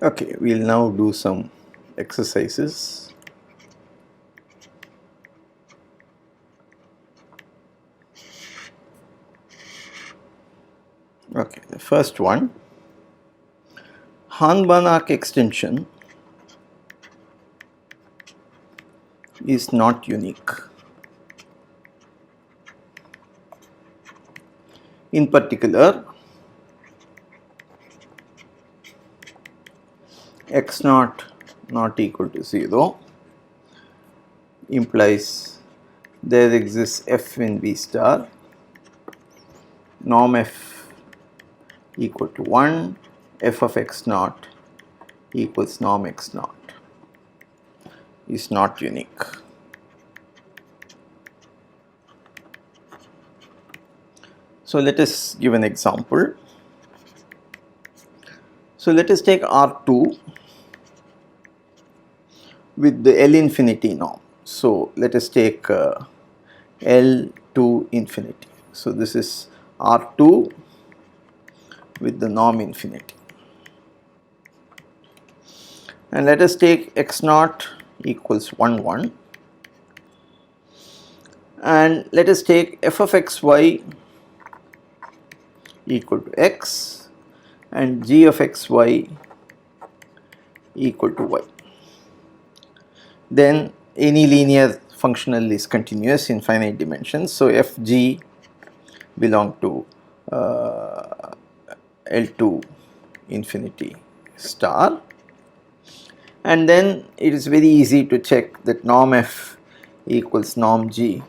Okay, we will now do some exercises. Okay, the first one, Hahn-Banach extension is not unique. In particular, x naught not equal to 0 implies there exists f in B star, norm f equal to 1, f of x naught equals norm x naught is not unique. So let us give an example. So let us take R2 with the L infinity norm. So let us take L to infinity. So this is R2 with the norm infinity. And let us take x naught equals 1 1, and let us take f of xy equal to x and g of xy equal to y. Then any linear functional is continuous in finite dimensions. So fg belong to L2 infinity star, and then it is very easy to check that norm f equals norm g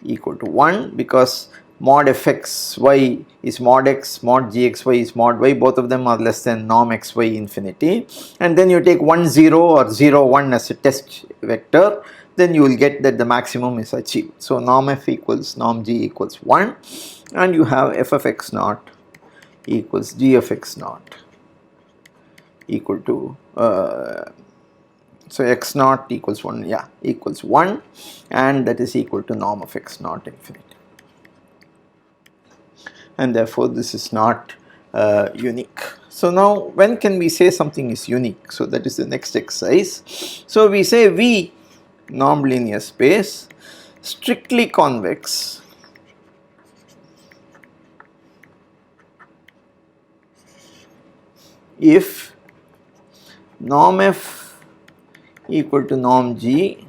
equal to 1, because mod fxy is mod x, mod gxy is mod y, both of them are less than norm xy infinity. And then you take 1 0 or 0 1 as a test vector, then you will get that the maximum is achieved. So norm f equals norm g equals 1, and you have f of x naught equals g of x naught equal to so x naught equals 1, yeah, equals 1, and that is equal to norm of x naught infinity. And therefore this is not unique. So now when can we say something is unique? So that is the next exercise. So we say V norm linear space strictly convex if norm f equal to norm g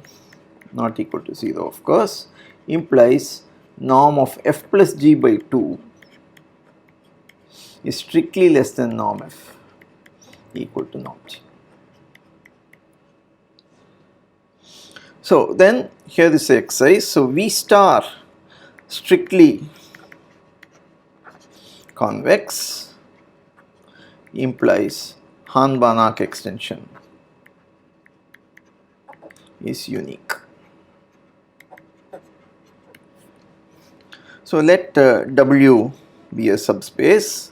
not equal to 0, of course, implies norm of f plus g by 2 is strictly less than norm f equal to norm g. So then here is the exercise. So V star strictly convex implies Hahn-Banach extension is unique. So let W be a subspace,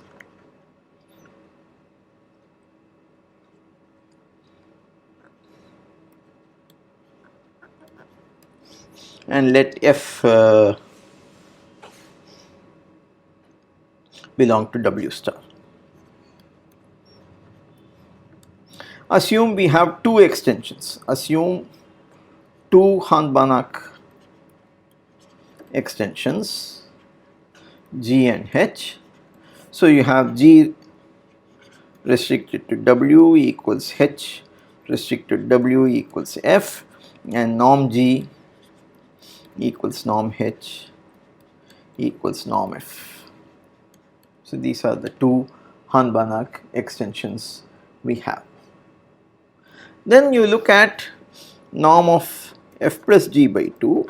and let F belong to W star. Assume we have two extensions. Assume two Hahn-Banach extensions, G and H. So you have G restricted to W equals H restricted to W equals F, and norm G equals norm H equals norm F. So these are the two Hahn-Banach extensions we have. Then you look at norm of f plus g by 2.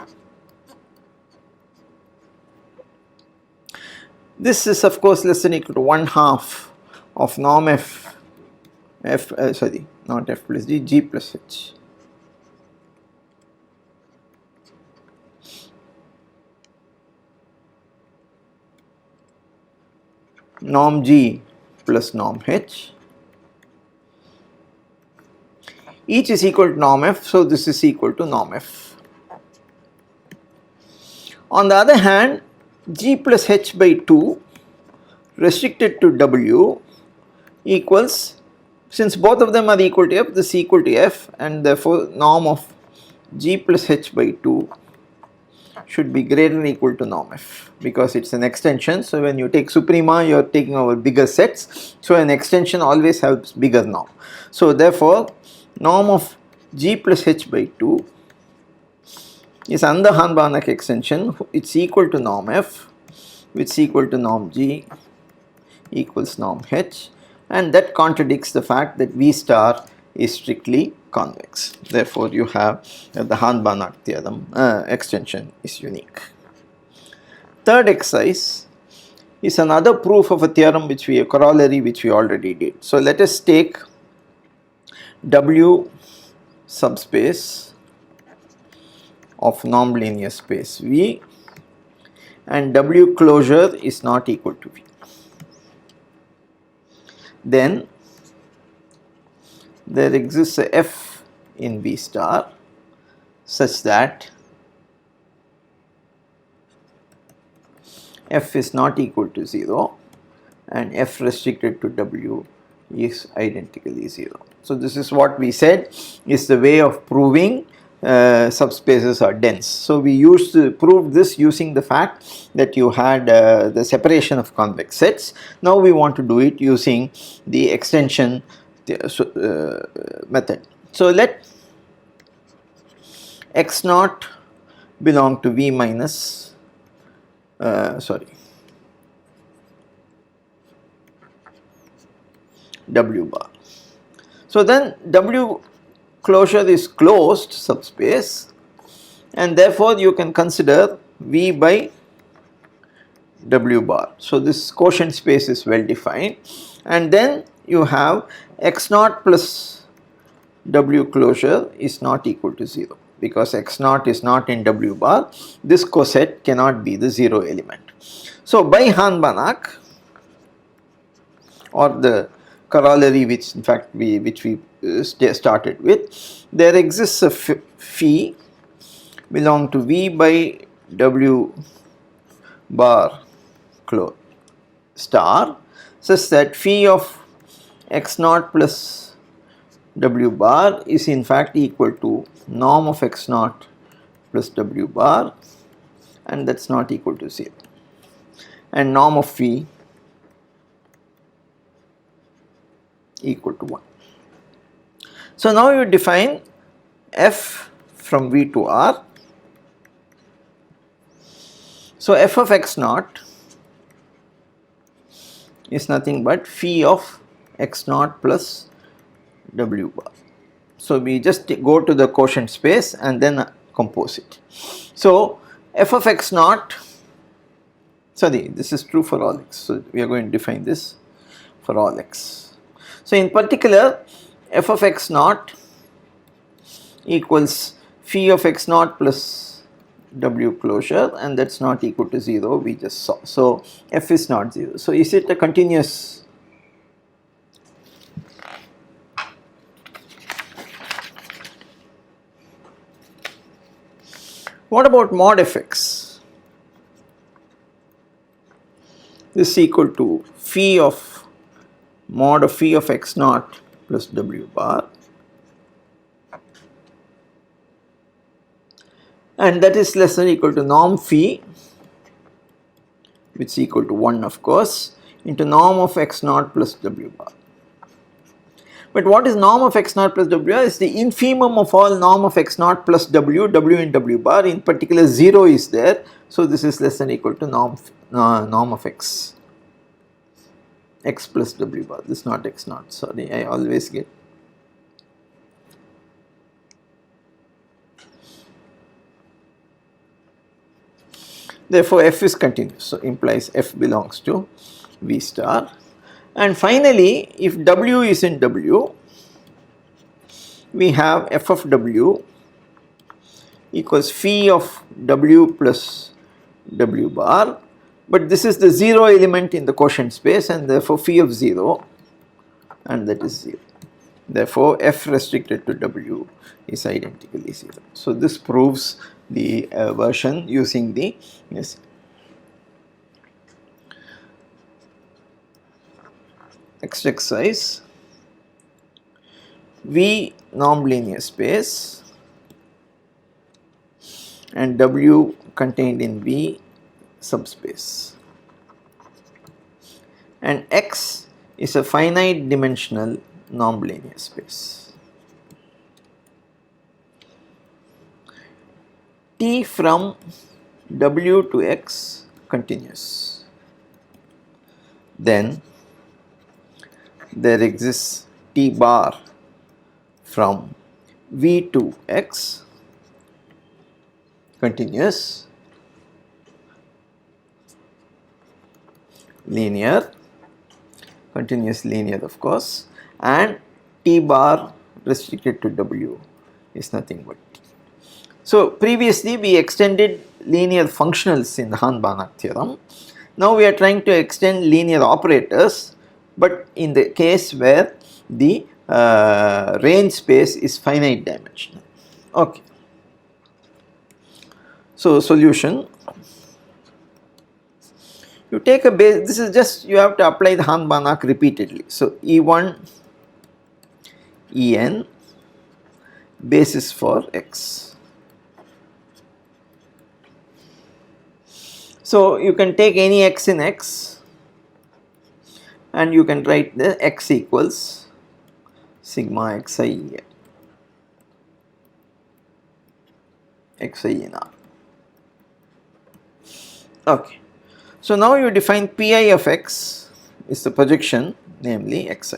This is of course less than equal to 1/2 of norm f not f plus g, g plus h. Norm g plus norm h. Each is equal to norm f, so this is equal to norm f. On the other hand, g plus h by 2 restricted to W equals Since both of them are equal to f, this is equal to f, and therefore norm of g plus h by 2 should be greater than or equal to norm f, because it is an extension. So when you take suprema, you are taking over bigger sets, so an extension always has bigger norm. So therefore norm of g plus h by 2 is under Hahn-Banach extension, it is equal to norm f, which is equal to norm g equals norm h, and that contradicts the fact that V star is strictly convex. Therefore you have the Hahn-Banach theorem extension is unique. Third exercise is another proof of a theorem which we, a corollary which we already did. So let us take W subspace of non-linear space V, and W closure is not equal to V. Then there exists a f in V star such that f is not equal to 0 and f restricted to W is identically 0. So this is what we said is the way of proving subspaces are dense. So we used to prove this using the fact that you had the separation of convex sets. Now we want to do it using the extension method. So let x naught belong to V minus W bar. So then W closure is closed subspace, and therefore you can consider V by W bar. So this quotient space is well defined, and then you have x naught plus W closure is not equal to 0, because x naught is not in W bar. This coset cannot be the 0 element. So by Hahn-Banach, or the corollary which in fact we started with, there exists a phi belong to V by W bar star such that phi of x naught plus W bar is in fact equal to norm of x naught plus W bar, and that is not equal to 0, and norm of phi equal to 1. So now you define f from V to R. So f of x naught is nothing but phi of x naught plus W bar. So we just go to the quotient space and then compose it. So f of x naught, sorry, this is true for all x. So we are going to define this for all x. So in particular, f of x naught equals phi of x naught plus W closure, and that is not equal to 0, we just saw. So f is not 0. So is it a continuous? What about mod fx? This is equal to phi of mod of phi of x naught plus W bar, and that is less than or equal to norm phi, which is equal to 1 of course, into norm of x naught plus W bar. But what is norm of x naught plus W bar? Is the infimum of all norm of x naught plus W in W bar. In particular 0 is there, so this is less than or equal to norm of x plus W bar. This is not x naught, sorry, I always get. Therefore f is continuous, so implies f belongs to V star. And finally, if W is in W, we have f of W equals phi of W plus W bar, but this is the 0 element in the quotient space, and therefore phi of 0, and that is 0. Therefore f restricted to W is identically 0. So this proves the version using the next exercise. V non-linear space and W contained in V subspace, and X is a finite dimensional non-linear space. T from W to X continuous. Then there exists T bar from V to X continuous, linear, continuous linear of course, and T bar restricted to W is nothing but T. So previously we extended linear functionals in the Hahn-Banach theorem. Now we are trying to extend linear operators, but in the case where the range space is finite dimensional. Okay. So solution, you take a base, this is just you have to apply the Hahn-Banach repeatedly. So E1 En basis for X. So you can take any X in X and you can write the X equals sigma xi in R. Okay. So now you define Pi of X is the projection, namely xi.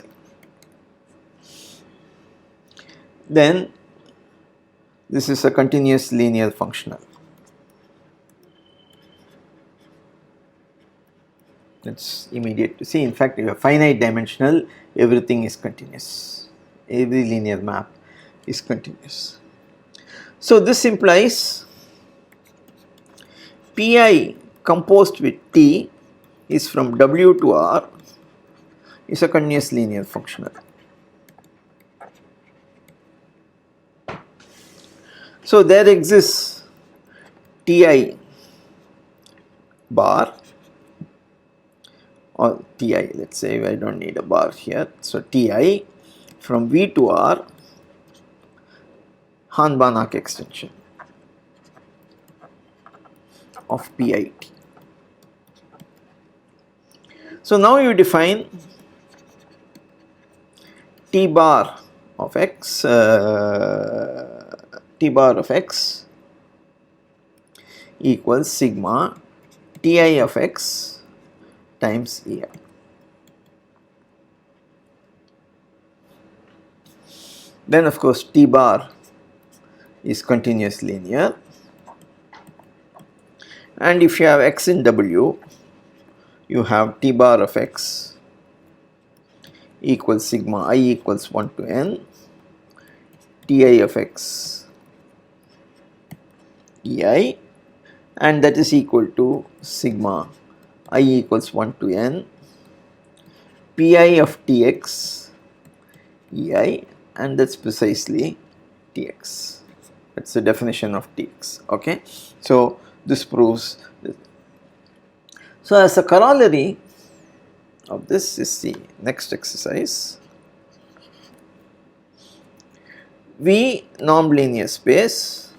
Then this is a continuous linear functional. It's immediate to see. In fact, if you are finite dimensional, everything is continuous. Every linear map is continuous. So this implies Pi composed with T is from W to R is a continuous linear functional. So there exists Ti bar or Ti, let us say, I do not need a bar here. So Ti from V to R Hahn-Banach extension of PIT. So now you define T bar of X equals sigma Ti of X times Ei. Then of course T bar is continuous linear, and if you have X in W, you have T bar of X equals sigma I equals 1 to n Ti of X Ei, and that is equal to sigma I equals 1 to n Pi of Tx Ei, and that is precisely Tx. That is the definition of Tx. Okay. So this proves this. So as a corollary of this is the next exercise. V non-linear space,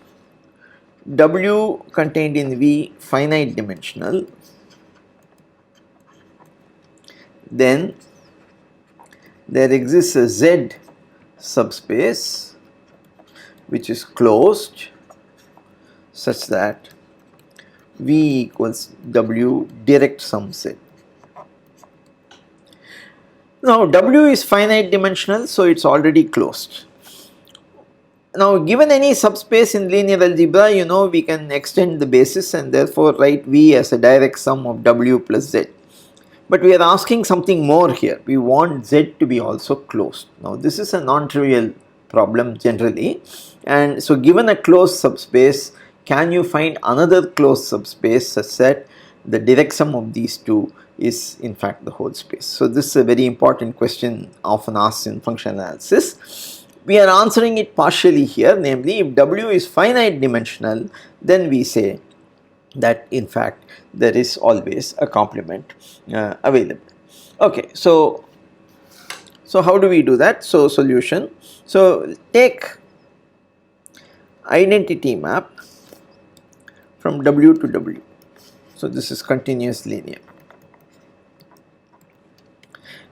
W contained in V finite dimensional, then there exists a Z subspace which is closed such that V equals W direct sum Z. Now W is finite dimensional, so it is already closed. Now given any subspace in linear algebra, you know we can extend the basis and therefore write V as a direct sum of W plus Z. But we are asking something more here. We want Z to be also closed. Now this is a non-trivial problem generally, and so given a closed subspace, can you find another closed subspace such that the direct sum of these two is in fact the whole space? So this is a very important question often asked in functional analysis. We are answering it partially here, namely if W is finite dimensional, then we say that in fact there is always a complement available. Okay, so So how do we do that? So solution. So take identity map from W to W. So this is continuous linear,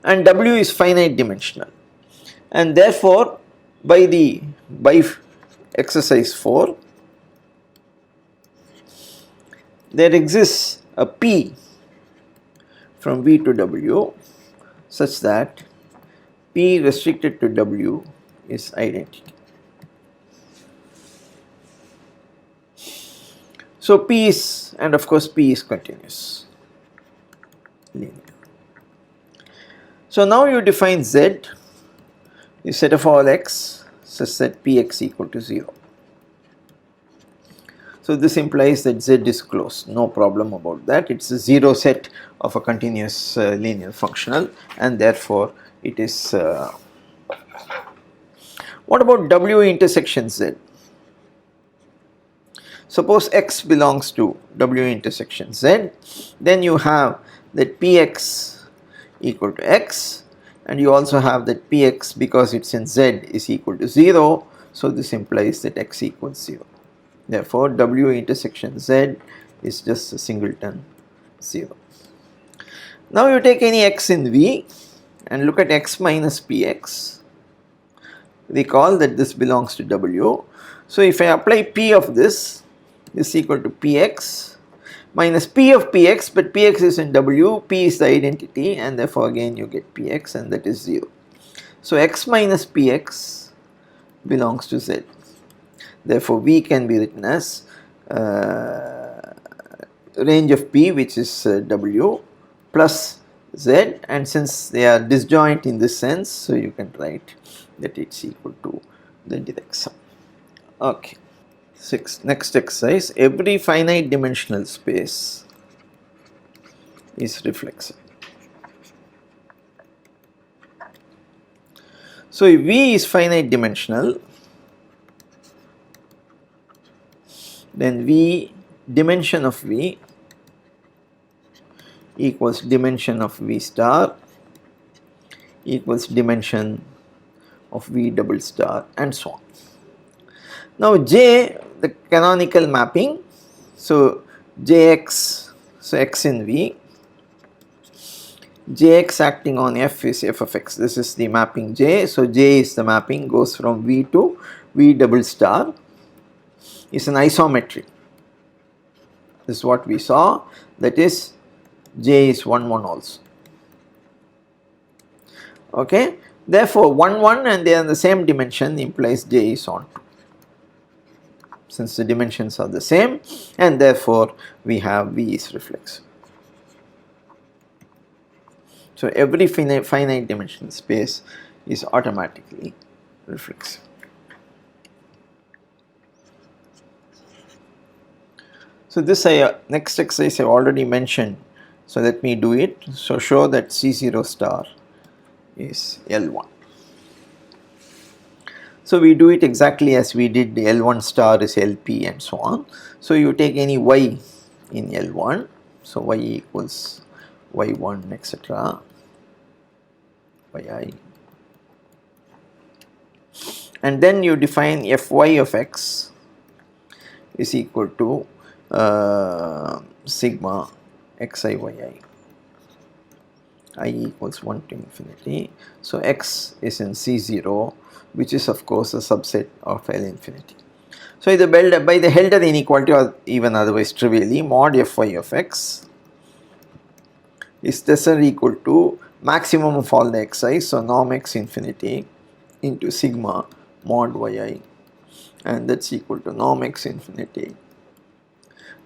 and W is finite dimensional, and therefore by exercise 4 there exists a P from V to W such that P restricted to W is identity. So P is, and of course P is continuous linear. So now you define Z, you set of all x such that Px equal to 0. So this implies that Z is closed, no problem about that. It's a 0 set of a continuous linear functional, and therefore it is. What about W intersection Z? Suppose x belongs to W intersection Z, then you have that Px equal to x, and you also have that Px, because it's in Z, is equal to 0. So this implies that x equals 0. Therefore W intersection Z is just a singleton 0. Now you take any x in V and look at x minus Px. Recall that this belongs to W. So if I apply P of this is equal to Px minus P of Px, but Px is in W, P is the identity, and therefore again you get Px, and that is 0. So x minus Px belongs to Z. Therefore V can be written as range of P, which is W, plus Z, and since they are disjoint in this sense, so you can write that it's equal to the direct sum. Okay. Next exercise, every finite dimensional space is reflexive. So if V is finite dimensional, then V, dimension of V equals dimension of V star equals dimension of V double star, and so on. Now J, the canonical mapping, so Jx, so x in V, Jx acting on F is f of x, this is the mapping J, so J is the mapping, goes from V to V double star, is an isometry. This is what we saw, that is J is 1 1 also. Okay, therefore 1 1 and they are in the same dimension implies J is on 2. Since the dimensions are the same, and therefore we have V is reflexive. So every finite dimensional space is automatically reflexive. So this next exercise I already mentioned, so let me do it. So show that C0 star is L1. So we do it exactly as we did, the L1 star is LP and so on. So you take any y in L1, so y equals y1 etc, yi, and then you define Fy of x is equal to sigma xi yi, I equals 1 to infinity. So x is in C0, which is of course a subset of L infinity. So by the Helder inequality, or even otherwise trivially, mod Fy of x is less or equal to maximum of all the xi, so norm x infinity into sigma mod yi, and that's equal to norm x infinity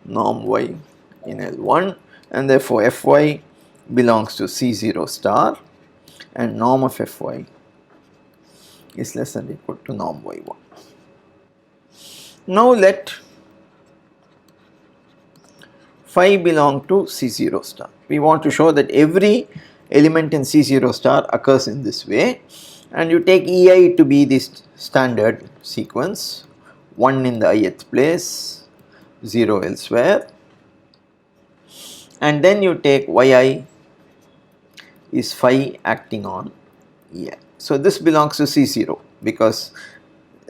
norm y in L1, and therefore Fy belongs to C0 star, and norm of Fy is less than or equal to norm y1. Now let phi belong to C0 star. We want to show that every element in C0 star occurs in this way, and you take Ei to be this standard sequence, 1 in the ith place, 0 elsewhere, and then you take Yi is phi acting on Yeah. So this belongs to C0 because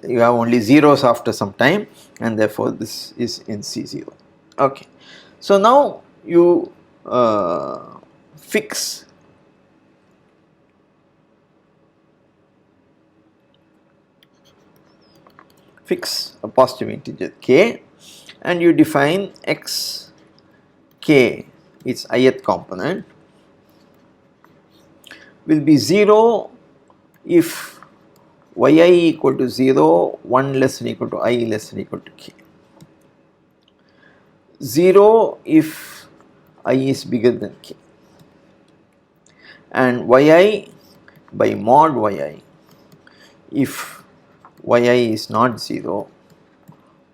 you have only zeros after some time, and therefore this is in C0. Okay. So now you fix a positive integer k, and you define x k, its ith component, will be 0 if yi equal to 0, 1 less than equal to I less than equal to k. 0 if I is bigger than k, and yi by mod yi if yi is not 0,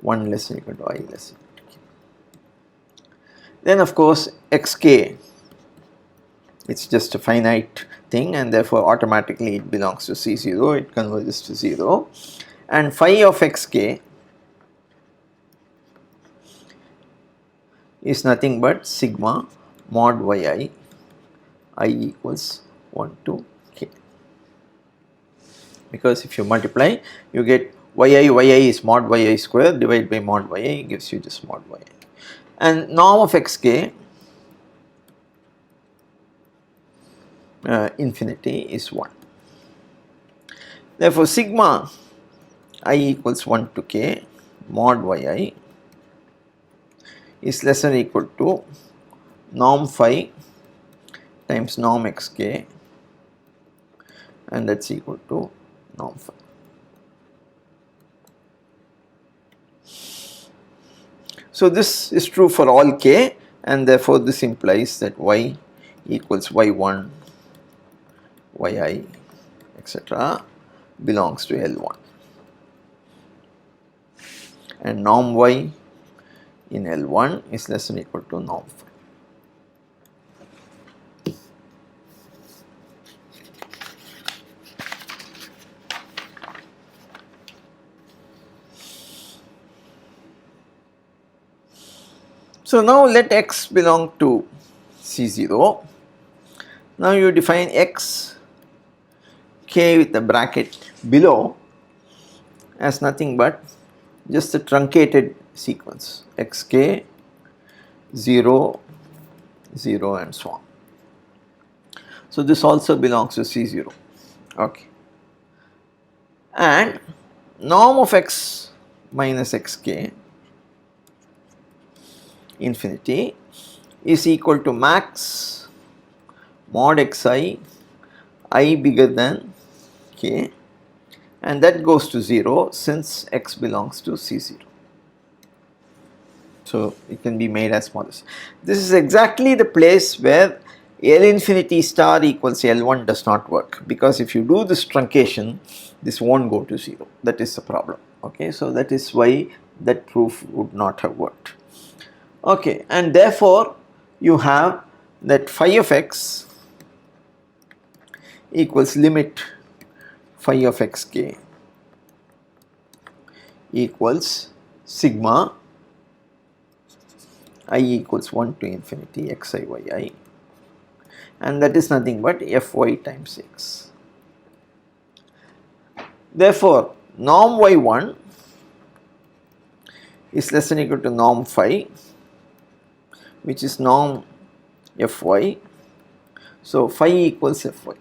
1 less than equal to I less than equal to k. Then of course xk, it's just a finite thing, and therefore automatically it belongs to C0, it converges to 0, and phi of xk is nothing but sigma mod yi, I equals 1 to k, because if you multiply you get yi is mod yi square divided by mod yi gives you just mod yi, and norm of xk infinity is 1. Therefore sigma I equals 1 to k mod yi is less than or equal to norm phi times norm xk, and that is equal to norm phi. So this is true for all k, and therefore this implies that y equals y1, yi, etc. belongs to L1, and norm y in L1 is less than or equal to norm phi. So now let x belong to C0. Now you define x k with a bracket below as nothing but just a truncated sequence xk 0 0 and so on. So this also belongs to C0. Okay, and norm of x minus xk infinity is equal to max mod xi, I bigger than k, and that goes to 0 since x belongs to C0. So it can be made as modest. This is exactly the place where L infinity star equals L1 does not work, because if you do this truncation, this won't go to 0. That is the problem. Okay, so that is why that proof would not have worked. Okay, and therefore you have that phi of x equals limit phi of xk equals sigma I equals 1 to infinity xi yi, and that is nothing but fy times x. Therefore norm y1 is less than or equal to norm phi, which is norm fy, so phi equals fy,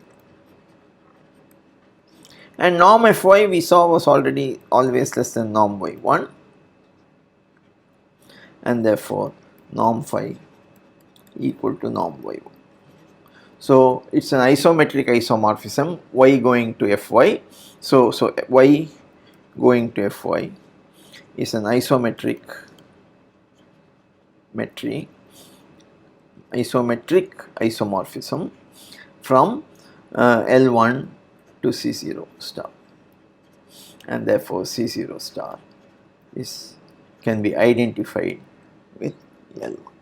and norm fy we saw was already always less than norm y1, and therefore norm phi equal to norm y1. So it is an isometric isomorphism, y going to fy, so y going to fy is an isometric isomorphism from L1 to C0 star, and therefore C0 star can be identified with L1.